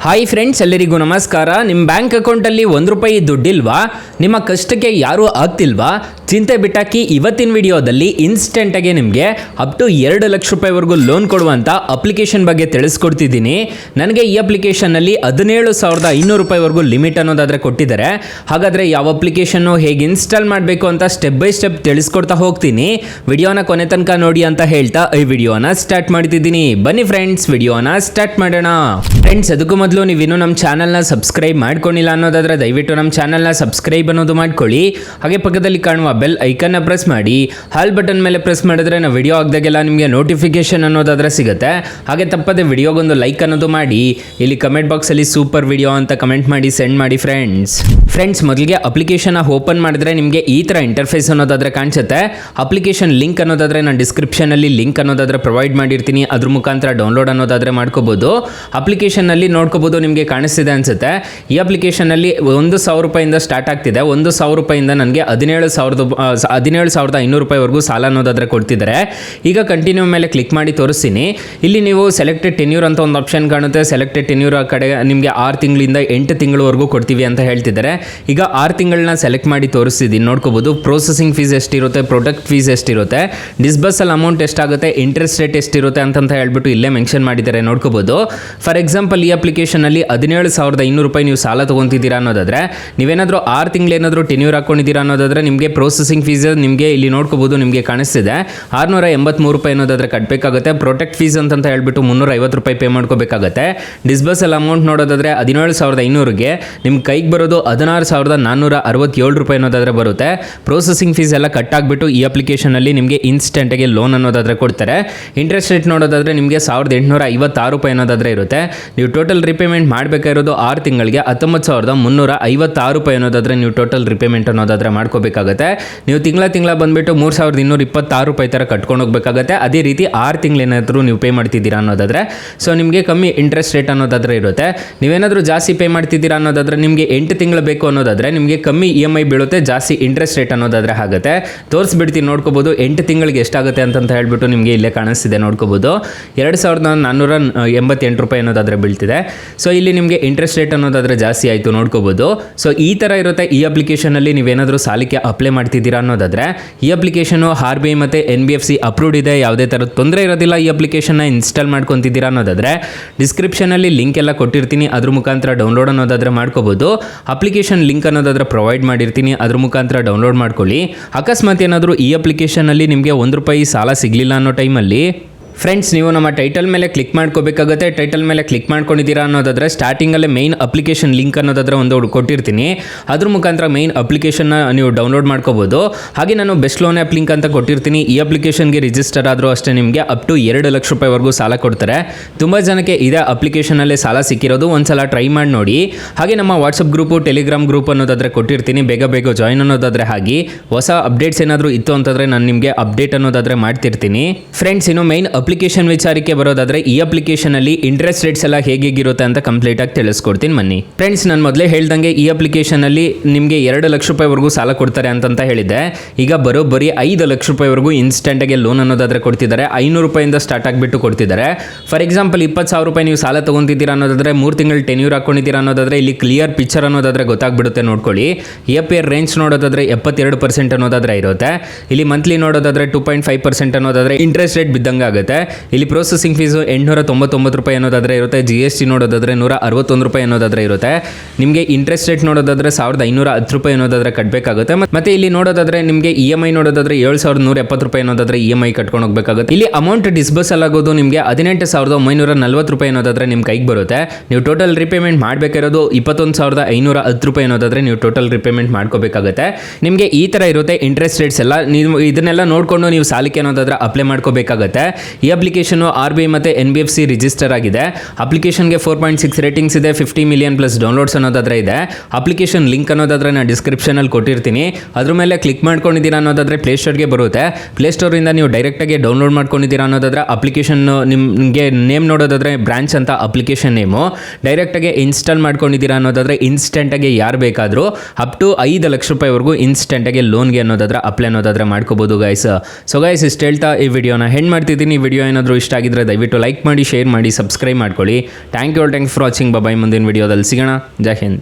Hi friends, ಎಲ್ಲರಿಗೂ ನಮಸ್ಕಾರ. ನಿಮ್ಮ ಬ್ಯಾಂಕ್ ಅಕೌಂಟಲ್ಲಿ ₹1 ದುಡ್ಡಿಲ್ವಾ? ನಿಮ್ಮ ಕಷ್ಟಕ್ಕೆ ಯಾರೂ ಆಗ್ತಿಲ್ವಾ? ಚಿಂತೆ ಬಿಟ್ಟಾಕಿ ಇವತ್ತಿನ ವಿಡಿಯೋದಲ್ಲಿ ಇನ್ಸ್ಟೆಂಟಾಗಿ ನಿಮಗೆ ಅಪ್ ಟು ₹2 ಲಕ್ಷವರೆಗೂ ಲೋನ್ ಕೊಡುವಂಥ ಅಪ್ಲಿಕೇಶನ್ ಬಗ್ಗೆ ತಿಳಿಸ್ಕೊಡ್ತಿದ್ದೀನಿ. ನನಗೆ ಈ ಅಪ್ಲಿಕೇಶನ್ನಲ್ಲಿ ₹17,500ವರೆಗೂ ಲಿಮಿಟ್ ಅನ್ನೋದಾದರೆ ಕೊಟ್ಟಿದ್ದಾರೆ. ಹಾಗಾದರೆ ಯಾವ ಅಪ್ಲಿಕೇಶನ್ನು ಹೇಗೆ ಇನ್ಸ್ಟಾಲ್ ಮಾಡಬೇಕು ಅಂತ ಸ್ಟೆಪ್ ಬೈ ಸ್ಟೆಪ್ ತಿಳಿಸ್ಕೊಡ್ತಾ ಹೋಗ್ತೀನಿ. ವಿಡಿಯೋನ ಕೊನೆ ತನಕ ನೋಡಿ ಅಂತ ಹೇಳ್ತಾ ಈ ವಿಡಿಯೋನ ಸ್ಟಾರ್ಟ್ ಮಾಡ್ತಿದ್ದೀನಿ. ಬನ್ನಿ ಫ್ರೆಂಡ್ಸ್, ವಿಡಿಯೋನ ಸ್ಟಾರ್ಟ್ ಮಾಡೋಣ. ಫ್ರೆಂಡ್ಸ್, ಅದಕ್ಕೂ ಮೊದಲು ನೀವಿನ್ನೂ ನಮ್ಮ ಚಾನಲ್ನ ಸಬ್ಸ್ಕ್ರೈಬ್ ಮಾಡ್ಕೊಂಡಿಲ್ಲ ಅನ್ನೋದಾದರೆ ದಯವಿಟ್ಟು ನಮ್ಮ ಚಾನಲ್ನ ಸಬ್ಸ್ಕ್ರೈಬ್ ಅನ್ನೋದು ಮಾಡ್ಕೊಳ್ಳಿ. ಹಾಗೆ ಪಕ್ಕದಲ್ಲಿ ಕಾಣುವ ಬೆಲ್ ಐಕನ್ನ ಪ್ರೆಸ್ ಮಾಡಿ. ಹಾಲ್ ಬಟನ್ ಮೇಲೆ ಪ್ರೆಸ್ ಮಾಡಿದ್ರೆ ನಾವು ವಿಡಿಯೋ ಆಗದಾಗೆಲ್ಲ ನಿಮಗೆ ನೋಟಿಫಿಕೇಶನ್ ಅನ್ನೋದಾದರೆ ಸಿಗುತ್ತೆ. ಹಾಗೆ ತಪ್ಪದೆ ವಿಡಿಯೋಗೊಂದು ಲೈಕ್ ಅನ್ನೋದು ಮಾಡಿ. ಇಲ್ಲಿ ಕಮೆಂಟ್ ಬಾಕ್ಸಲ್ಲಿ ಸೂಪರ್ ವಿಡಿಯೋ ಅಂತ ಕಮೆಂಟ್ ಮಾಡಿ ಸೆಂಡ್ ಮಾಡಿ ಫ್ರೆಂಡ್ಸ್. ಮೊದಲಿಗೆ ಅಪ್ಲಿಕೇಶನ್ ಓಪನ್ ಮಾಡಿದ್ರೆ ನಿಮಗೆ ಈ ಥರ ಇಂಟರ್ಫೇಸ್ ಅನ್ನೋದಾದರೆ ಕಾಣಿಸುತ್ತೆ. ಅಪ್ಲಿಕೇಶನ್ ಲಿಂಕ್ ಅನ್ನೋದಾದರೆ ನಾನು ಡಿಸ್ಕ್ರಿಪ್ಷನಲ್ಲಿ ಲಿಂಕ್ ಅನ್ನೋದಾದರೆ ಪ್ರೊವೈಡ್ ಮಾಡಿರ್ತೀನಿ. ಅದ್ರ ಮುಖಾಂತರ ಡೌನ್ಲೋಡ್ ಅನ್ನೋದಾದರೆ ಮಾಡ್ಕೋಬೋದು. ಅಪ್ಲಿಕೇಶನ್ನಲ್ಲಿ ನೋಡ್ಕೋಬೋದು, ನಿಮಗೆ ಕಾಣಿಸ್ತಿದೆ ಅನಿಸುತ್ತೆ. ಈ ಅಪ್ಲಿಕೇಶನ್ನಲ್ಲಿ ₹1,000 ಸ್ಟಾರ್ಟ್ ಆಗ್ತಿದೆ. ₹1,000 ನನಗೆ ₹17,500ವರೆಗೂ ಸಾಲ ಅನ್ನೋದಾದರೆ ಕೊಡ್ತಿದ್ದಾರೆ. ಈಗ ಕಂಟಿನ್ಯೂ ಮೇಲೆ ಕ್ಲಿಕ್ ಮಾಡಿ ತೋರಿಸ್ತೀನಿ. ಇಲ್ಲಿ ನೀವು ಸೆಲೆಕ್ಟೆಡ್ ಟೆನ್ಯೂರ್ ಅಂತ ಒಂದು ಆಪ್ಷನ್ ಕಾಣುತ್ತೆ. ಸೆಲೆಕ್ಟೆಡ್ ಟೆನ್ಯೂರ್ ಆ ಕಡೆ ನಿಮಗೆ 6 ತಿಂಗಳಿಂದ 8 ತಿಂಗಳವರೆಗೂ ಕೊಡ್ತೀವಿ ಅಂತ ಹೇಳ್ತಿದ್ದಾರೆ. ಈಗ 6 ತಿಂಗಳನ್ನ ಸೆಲೆಕ್ಟ್ ಮಾಡಿ ತೋರಿಸ್ತಿದ್ದೀನಿ. ನೋಡ್ಕೋಬೋದು ಪ್ರೊಸೆಸಿಂಗ್ ಫೀಸ್ ಎಷ್ಟಿರುತ್ತೆ, ಪ್ರಾಡಕ್ಟ್ ಫೀಸ್ ಎಷ್ಟಿರುತ್ತೆ, ಡಿಸ್ಬರ್ಸಲ್ ಅಮೌಂಟ್ ಎಷ್ಟಾಗುತ್ತೆ, ಇಂಟ್ರೆಸ್ಟ್ ರೇಟ್ ಎಷ್ಟಿರುತ್ತೆ ಅಂತ ಹೇಳ್ಬಿಟ್ಟು ಇಲ್ಲೇ ಮೆನ್ಷನ್ ಮಾಡಿದ್ದಾರೆ. ನೋಡ್ಕೋಬೋದು. ಫಾರ್ ಎಕ್ಸಾಂಪಲ್, ಈ ಅಪ್ಲಿಕೇಶನಲ್ಲಿ ₹17,500 ನೀವು ಸಾಲ ತೊಗೊತಿದ್ದೀರಾ ಅನ್ನೋದಾದರೆ, ನೀವೇನಾದರೂ 6 ತಿಂಗಳೇನಾದರೂ ಟೆನ್ಯೂರ್ ಹಾಕ್ಕೊಂಡಿದ್ದೀರಾ ಅನ್ನೋದಾದರೆ ನಿಮಗೆ ಪ್ರೊಸೆಸಿಂಗ್ ಫೀಸ್ ನಿಮಗೆ ಇಲ್ಲಿ ನೋಡ್ಕೋಬೋದು, ನಿಮಗೆ ಕಾಣಿಸ್ತಿದೆ ₹683 ಅನ್ನೋದಾದರೆ ಕಟ್ಟಬೇಕಾಗುತ್ತೆ. ಪ್ರೊಟೆಕ್ಟ್ ಫೀಸ್ ಅಂತ ಹೇಳ್ಬಿಟ್ಟು ₹350 ಪೇ ಮಾಡ್ಕೋಬೇಕಾಗತ್ತೆ. ಡಿಸ್ಬರ್ಸಲ್ ಅಮೌಂಟ್ ನೋಡೋದಾದರೆ ₹17,500ಗೆ ನಿಮ್ಗೆ ಕೈಗೆ ಬರೋದು ₹16,467 ಅನ್ನೋದಾದರೆ ಬರುತ್ತೆ. ಪ್ರೊಸೆಸಿಂಗ್ ಫೀಸ್ ಎಲ್ಲ ಕಟ್ಟಾಗ್ಬಿಟ್ಟು ಈ ಅಪ್ಲಿಕೇಶನಲ್ಲಿ ನಿಮಗೆ ಇನ್ಸ್ಟೆಂಟಾಗಿ ಲೋನ್ ಅನ್ನೋದಾದರೆ ಕೊಡ್ತಾರೆ. ಇಂಟ್ರೆಸ್ಟ್ ರೇಟ್ ನೋಡೋದಾದರೆ ನಿಮಗೆ ₹1,856 ಅನ್ನೋದಾದರೆ ಇರುತ್ತೆ. ನೀವು ಟೋಟಲ್ ರಿಪೇಮೆಂಟ್ ಮಾಡಬೇಕಾಗಿರೋದು 6 ತಿಂಗಳಿಗೆ ₹19,356 ಅನ್ನೋದಾದರೆ ನೀವು ಟೋಟಲ್ ರಿಪೇಮೆಂಟ್ ಅನ್ನೋದಾದರೆ ಮಾಡ್ಕೋಬೇಕಾಗತ್ತೆ. ನೀವು ತಿಂಗಳ ಬಂದುಬಿಟ್ಟು ₹3,226 ಥರ ಕಟ್ಕೊಂಡು ಹೋಗಬೇಕಾಗತ್ತೆ. ಅದೇ ರೀತಿ 6 ತಿಂಗಳೇನಾದರೂ ನೀವು ಪೇ ಮಾಡ್ತಿದ್ದೀರಾ ಅನ್ನೋದಾದರೆ ಸೊ ನಿಮಗೆ ಕಮ್ಮಿ ಇಂಟ್ರೆಸ್ಟ್ ರೇಟ್ ಅನ್ನೋದಾದರೆ ಇರುತ್ತೆ. ನೀವೇನಾದರೂ ಜಾಸ್ತಿ ಪೇ ಮಾಡ್ತಿದ್ದೀರಾ ಅನ್ನೋದಾದರೆ, ನಿಮಗೆ 8 ತಿಂಗಳು ಬೇಕು ಅನ್ನೋದಾದರೆ ನಿಮಗೆ ಕಮ್ಮಿ EMI ಬೀಳುತ್ತೆ, ಜಾಸ್ತಿ ಇಂಟ್ರೆಸ್ಟ್ ರೇಟ್ ಅನ್ನೋದಾದರೆ ಆಗುತ್ತೆ. ತೋರಿಸ್ಬಿಡ್ತೀನಿ, ನೋಡ್ಕೋಬೋದು 8 ತಿಂಗಳಿಗೆ ಎಷ್ಟಾಗುತ್ತೆ ಅಂತ ಹೇಳ್ಬಿಟ್ಟು ನಿಮಗೆ ಇಲ್ಲೇ ಕಾಣಿಸ್ತಿದೆ. ನೋಡ್ಕೋಬೋದು ₹2,488 ಅನ್ನೋದಾದರೆ ಬೀಳ್ತಿದೆ. ಸೊ ಇಲ್ಲಿ ನಿಮಗೆ ಇಂಟ್ರೆಸ್ಟ್ ರೇಟ್ ಅನ್ನೋದಾದರೆ ಜಾಸ್ತಿ ಆಯಿತು. ನೋಡ್ಕೋಬೋದು. ಸೊ ಈ ಥರ ಇರುತ್ತೆ. ಈ ಅಪ್ಲಿಕೇಶನಲ್ಲಿ ನೀವೇನಾದರೂ ಸಾಲಕ್ಕೆ ಅಪ್ಲೈ ಮಾಡ್ತಿದ್ದೀರಾ ಅನ್ನೋದಾದರೆ ಈ ಅಪ್ಲಿಕೇಶನು RBI ಮತ್ತು NBFC ಅಪ್ರೂವ್ಡ್ ಇದೆ. ಯಾವುದೇ ಥರದ ತೊಂದರೆ ಇರೋದಿಲ್ಲ. ಈ ಅಪ್ಲಿಕೇಶನ್ನ ಇನ್ಸ್ಟಾಲ್ ಮಾಡ್ಕೊತಿದ್ದೀರಾ ಅನ್ನೋದಾದರೆ ಡಿಸ್ಕ್ರಿಪ್ಷನಲ್ಲಿ ಲಿಂಕ್ ಎಲ್ಲ ಕೊಟ್ಟಿರ್ತೀನಿ. ಅದ್ರ ಮುಖಾಂತರ ಡೌನ್ಲೋಡ್ ಅನ್ನೋದಾದರೆ ಮಾಡ್ಕೋಬೋದು. ಅಪ್ಲಿಕೇಶನ್ ಲಿಂಕ್ ಅನ್ನೋದಾದರೆ ಪ್ರೊವೈಡ್ ಮಾಡಿರ್ತೀನಿ. ಅದ್ರ ಮುಖಾಂತರ ಡೌನ್ಲೋಡ್ ಮಾಡ್ಕೊಳ್ಳಿ. ಅಕಸ್ಮಾತ್ ಏನಾದರೂ ಈ ಅಪ್ಲಿಕೇಶನಲ್ಲಿ ನಿಮಗೆ ₹1 ಸಾಲ ಸಿಗಲಿಲ್ಲ ಅನ್ನೋ ಟೈಮಲ್ಲಿ ಫ್ರೆಂಡ್ಸ್, ನೀವು ನಮ್ಮ ಟೈಟಲ್ ಮೇಲೆ ಕ್ಲಿಕ್ ಮಾಡ್ಕೋಬೇಕಾಗುತ್ತೆ. ಟೈಟಲ್ ಮೇಲೆ ಕ್ಲಿಕ್ ಮಾಡ್ಕೊಂಡಿದ್ದೀರಾ ಅನ್ನೋದಾದರೆ ಸ್ಟಾರ್ಟಿಂಗಲ್ಲೇ ಮೈನ್ ಅಪ್ಲಿಕೇಶನ್ ಲಿಂಕ್ ಅನ್ನೋದಾದರೆ ಒಂದು ಕೊಟ್ಟಿರ್ತೀನಿ. ಅದ್ರ ಮುಖಾಂತರ ಮೈನ್ ಅಪ್ಲಿಕೇಶನ್ನ ನೀವು ಡೌನ್ಲೋಡ್ ಮಾಡ್ಕೋಬೋದು. ಹಾಗೆ ನಾನು ಬೆಸ್ಟ್ ಲೋನ್ ಆ್ಯಪ್ ಲಿಂಕ್ ಅಂತ ಕೊಟ್ಟಿರ್ತೀನಿ. ಈ ಅಪ್ಲಿಕೇಶನ್ಗೆ ರಿಜಿಸ್ಟರ್ ಆದರೂ ಅಷ್ಟೇ ನಿಮಗೆ ಅಪ್ ಟು ₹2 ಲಕ್ಷವರೆಗೂ ಸಾಲ ಕೊಡ್ತಾರೆ. ತುಂಬ ಜನಕ್ಕೆ ಇದೇ ಅಪ್ಲಿಕೇಶನಲ್ಲೇ ಸಾಲ ಸಿಕ್ಕಿರೋದು. ಒಂದ್ಸಲ ಟ್ರೈ ಮಾಡಿ ನೋಡಿ. ಹಾಗೆ ನಮ್ಮ ವಾಟ್ಸಪ್ ಗ್ರೂಪು, ಟೆಲಿಗ್ರಾಮ್ ಗ್ರೂಪ್ ಅನ್ನೋದಾದರೆ ಕೊಟ್ಟಿರ್ತೀನಿ. ಬೇಗ ಜಾಯಿನ್ ಅನ್ನೋದಾದರೆ ಆಗಿ. ಹೊಸ ಅಪ್ಡೇಟ್ಸ್ ಏನಾದರೂ ಇತ್ತು ಅಂತಂದರೆ ನಾನು ನಿಮಗೆ ಅಪ್ಡೇಟ್ ಅನ್ನೋದಾದರೆ ಮಾಡ್ತಿರ್ತೀನಿ. ಫ್ರೆಂಡ್ಸ್, ಇನ್ನು ಮೈನ್ ಅಪ್ಲಿಕೇಶನ್ ವಿಚಾರಕ್ಕೆ ಬರೋದಾದ್ರೆ ಈ ಅಪ್ಲಿಕೇಶನ್ ಅಲ್ಲಿ ಇಂಟ್ರೆಸ್ಟ್ ರೇಟ್ಸ್ ಎಲ್ಲ ಹೇಗಿರುತ್ತೆ ಅಂತ ಕಂಪ್ಲೀಟ್ ಆಗಿ ತಿಳಿಸ್ಕೊಡ್ತೀನಿ ಬನ್ನಿ. ಫ್ರೆಂಡ್ಸ್, ನಾನು ಮೊದಲೇ ಹೇಳ್ದಂಗೆ ಈ ಅಪ್ಲಿಕೇಶನ್ ಅಲ್ಲಿ ನಿಮಗೆ ₹2 ಲಕ್ಷವರೆಗೂ ಸಾಲ ಕೊಡ್ತಾರೆ ಅಂತ ಹೇಳಿದ್ದೆ. ಈಗ ಬರೋಬ್ಬರಿ ₹5 ಲಕ್ಷವರೆಗೂ ಇನ್ಸ್ಟೆಂಟ್ ಆಗಿ ಲೋನ್ ಅನ್ನೋದಾದ್ರೆ ಕೊಡ್ತಿದ್ದಾರೆ. ₹500 ಸ್ಟಾರ್ಟ್ ಆಗಿಬಿಟ್ಟು ಕೊಡ್ತಿದ್ದಾರೆ. ಫಾರ್ ಎಕ್ಸಾಂಪಲ್, ₹20,000 ನೀವು ಸಾಲ ತಗೊಂತಿದ್ದೀರಾ ಅನ್ನೋದಾದ್ರೆ 3 ತಿಂಗಳು ಟೆನ್ಯೂರ್ ಹಾಕೊಂಡಿದ್ದೀರಾ ಅನ್ನೋದಾದ್ರೆ ಇಲ್ಲಿ ಕ್ಲಿಯರ್ ಪಿಕ್ಚರ್ ಅನ್ನೋದಾದ್ರೆ ಗೊತ್ತಾಗ್ಬಿಡುತ್ತೆ. ನೋಡ್ಕೊಳ್ಳಿ. APR ರೇಂಜ್ ನೋಡೋದಾದ್ರೆ 72% ಅನ್ನೋದಾದ್ರೆ ಇರುತ್ತೆ. ಇಲ್ಲಿ ಮಂತ್ಲಿ ನೋಡೋದಾದ್ರೆ 2.5% ಅನ್ನೋದಾದ್ರೆ ಇಂಟ್ರೆಸ್ಟ್ ರೇಟ್ ಬಿದ್ದಂಗೆ ಆಗುತ್ತೆ. ಇಲ್ಲಿ ಪ್ರೊಸೆಸಿಂಗ್ ಫೀಸು ₹899 ಅನ್ನೋದಾದರೆ ಇರುತ್ತೆ. GST ನೋಡೋದಾದರೆ ₹161 ಅನ್ನೋದಾದರೆ ಇರುತ್ತೆ. ನಿಮಗೆ ಇಂಟ್ರೆಸ್ಟ್ ರೇಟ್ ನೋಡೋದಾದರೆ ₹1,510 ಅನ್ನೋದಾದರೆ ಕಟ್ಟಬೇಕಾಗುತ್ತೆ. ಮತ್ತೆ ಇಲ್ಲಿ ನೋಡೋದಾದರೆ ನಿಮಗೆ EMI ನೋಡೋದಾದರೆ ₹7,170 ಅನ್ನೋದಾದರೆ EMI ಕಟ್ಕೊಂಡು ಹೋಗಬೇಕಾಗುತ್ತೆ. ಇಲ್ಲಿ ಅಮೌಂಟ್ ಡಿಸ್ಬರ್ಸಲ್ ಆಗೋದು ನಿಮಗೆ ₹18,940 ಅನ್ನೋದಾದರೆ ನಿಮ್ಮ ಕೈಗೆ ಬರುತ್ತೆ. ನೀವು ಟೋಟಲ್ ರಿಪೇಮೆಂಟ್ ಮಾಡಬೇಕಿರೋದು ₹21,510 ಅನ್ನೋದಾದರೆ ನೀವು ಟೋಟಲ್ ರಿಪೇಮೆಂಟ್ ಮಾಡ್ಕೋಬೇಕಾಗುತ್ತೆ. ನಿಮಗೆ ಈ ಥರ ಇರುತ್ತೆ ಇಂಟ್ರೆಸ್ಟ್ ರೇಟ್ಸ್ ಎಲ್ಲ. ನೀವು ಇದನ್ನೆಲ್ಲ ನೋಡಿಕೊಂಡು ನೀವು ಸಾಲಕ್ಕೆ ಅನ್ನೋದಾದರೆ ಅಪ್ಲೈ ಮಾಡ್ಕೋಬೇಕಾಗುತ್ತೆ. ಈ ಅಪ್ಲಿಕೇಶನ್ RBI ಮತ್ತು NBFC ರಿಜಿಸ್ಟರ್ ಆಗಿದೆ. ಅಪ್ಲಿಕೇಶನ್ಗೆ 4.6 ರೇಟಿಂಗ್ಸ್ ಇದೆ. 50 ಮಿಲಿಯನ್ ಪ್ಲಸ್ ಡೌನ್ಲೋಡ್ಸ್ ಅನ್ನೋದಾದ್ರೆ ಇದೆ. ಅಪ್ಲಿಕೇಶನ್ ಲಿಂಕ್ ಅನ್ನೋದಾದ್ರೆ ನಾನು ಡಿಸ್ಕ್ರಿಪ್ಷನಲ್ಲಿ ಕೊಟ್ಟಿರ್ತೀನಿ. ಅದ್ರ ಮೇಲೆ ಕ್ಲಿಕ್ ಮಾಡ್ಕೊಂಡಿದ್ದೀರಾ ಅನ್ನೋದಾದ್ರೆ ಪ್ಲೇಸ್ಟೋರ್ಗೆ ಬರುತ್ತೆ. ಪ್ಲೇಸ್ಟೋರಿಂದ ನೀವು ಡೈರೆಕ್ಟಾಗಿ ಡೌನ್ಲೋಡ್ ಮಾಡ್ಕೊಂಡಿದ್ದೀರಾ ಅನ್ನೋದಾದ್ರೆ ಅಪ್ಲಿಕೇಶನ್ ನಿಮಗೆ ನೇಮ್ ನೋಡೋದಾದ್ರೆ ಬ್ರಾಂಚ್ ಅಂತ ಅಪ್ಲಿಕೇಶನ್ ನೇಮು. ಡೈರೆಕ್ಟಾಗಿ ಇನ್ಸ್ಟಾಲ್ ಮಾಡ್ಕೊಂಡಿದ್ದೀರಾ ಅನ್ನೋದಾದ್ರೆ ಇನ್ಸ್ಟೆಂಟಾಗಿ ಯಾರು ಬೇಕಾದರೂ ಅಪ್ ಟು ₹5 ಲಕ್ಷವರೆಗೂ ಇನ್ಸ್ಟೆಂಟಾಗಿ ಲೋನ್ಗೆ ಅನ್ನೋದಾದ್ರೆ ಅಪ್ಲೈ ಅನ್ನೋದಾದ್ರೆ ಮಾಡ್ಕೋಬೋದು ಗೈಸ್. ಸೊ ಗೈಸ್, ಇಷ್ಟು ಹೇಳ್ತಾ ಈ ವಿಡಿಯೋನ ಹೆಂಡ್ ಮಾಡ್ತಿದ್ದೀನಿ. ವಿಡಿಯೋ ಏನಾದರೂ ಇಷ್ಟ ಆಗಿದ್ರೆ ದಯವಿಟ್ಟು ಲೈಕ್ ಮಾಡಿ, ಶೇರ್ ಮಾಡಿ, ಸಬ್ಸ್ಕ್ರೈಬ್ ಮಾಡ್ಕೊಳ್ಳಿ. Thank you for watching. Bye. ಮುಂದಿನ ವಿಡಿಯೋದಲ್ಲಿ ಸಿಗೋಣ. ಜೈ ಹಿಂದ್.